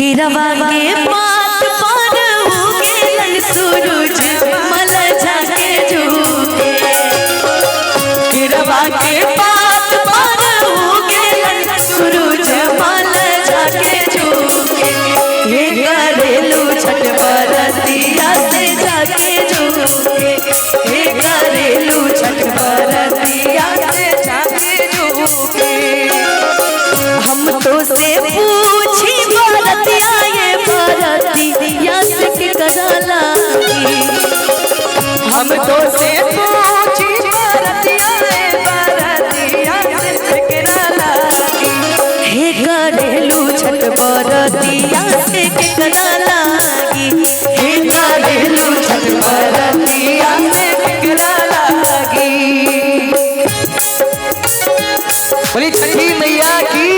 किरवा के पात पर उगेलन सूरज मल जाके झूके। किरवा के पात पर उगेलन सूरज मल जाके झूके। हे करेलू छठ बरतिया से जाके झूके। हे करेलू छठ बरतिया से जाके झूके। हम तो से पूछी बरतिया ये बरतिया से केकरा लागी। हम तो से पूछी बरतिया ये बरतिया से केकरा लागी। हे करेलू छठ बरतिया से केकरा लागी। हे करेलू छठ बरतिया से केकरा लागी। बोली छठी मैया की।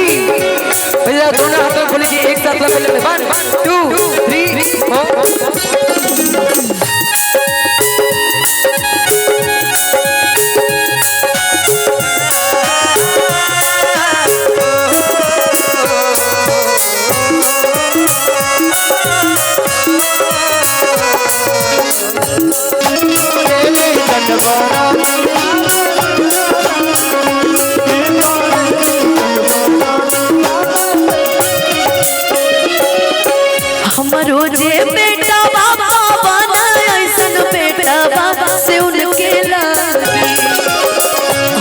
भैया दोनों हाथों खोल के एक साथ लगा लेते 1 2 3 4। हमरो जे बेटा बाबा बना ऐसन बेटा बाबा से उनके लागी।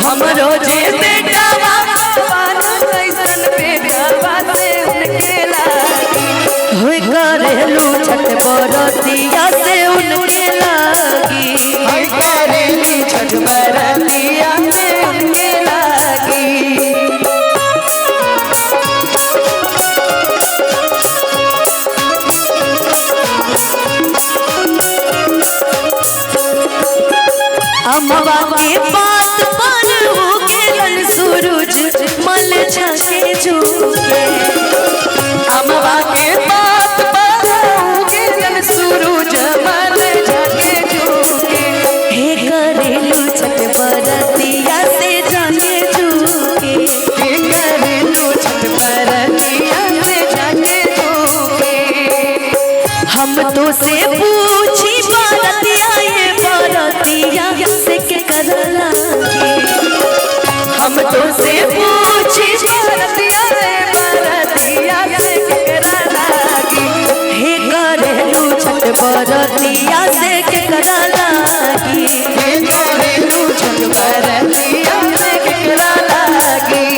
हमरो जे बेटा बाबा बना ऐसन बेटा बाबा से उनके लागी। होय करेलू छठ बरतिया से उनके लागी। होय करेलू छठ बरतिया से उनके लागी। अमवा के पात पर उगेलन सूरज मल जाके झूके। अमवा के पात पर उगेलन सूरज मल जाके झूके। हे करेलू छठ बरतिया से जाके झूके। हे करेलू छठ बरतिया से जाके झूके। हम तो से पूछी बरतिया ये बरतिया से केकरा लागी। हम तो से पूछी बरतिया ये बरतिया से केकरा लागी। हे करेलू छठ बरतिया से केकरा लागी। हे करेलू छठ बरतिया से केकरा लागी।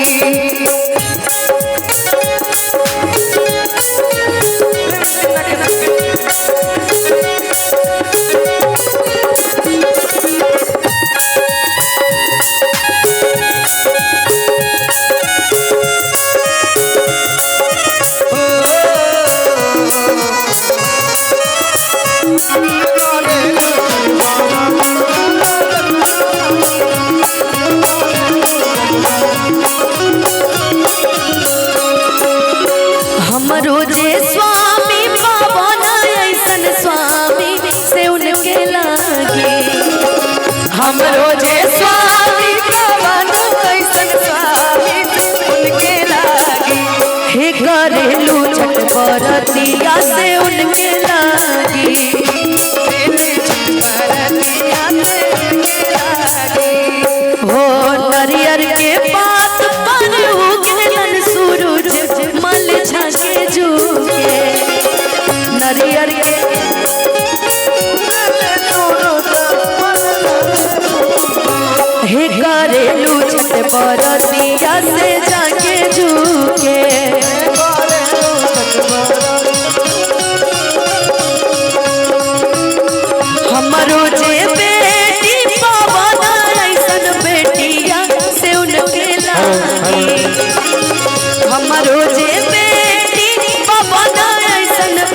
हमरो जे स्वामी पावन ऐसन स्वामी से उनके लागे। हमरो जे स्वामी पावन ऐसन स्वामी से उनके लागे। हे करेलू छठ बरतिया से उनके लागी। हो नरियर के पात पर उगेलन सूरज मल जाके झूके। नरियर के हे करेलू छठ बरतिया से जाके झूके।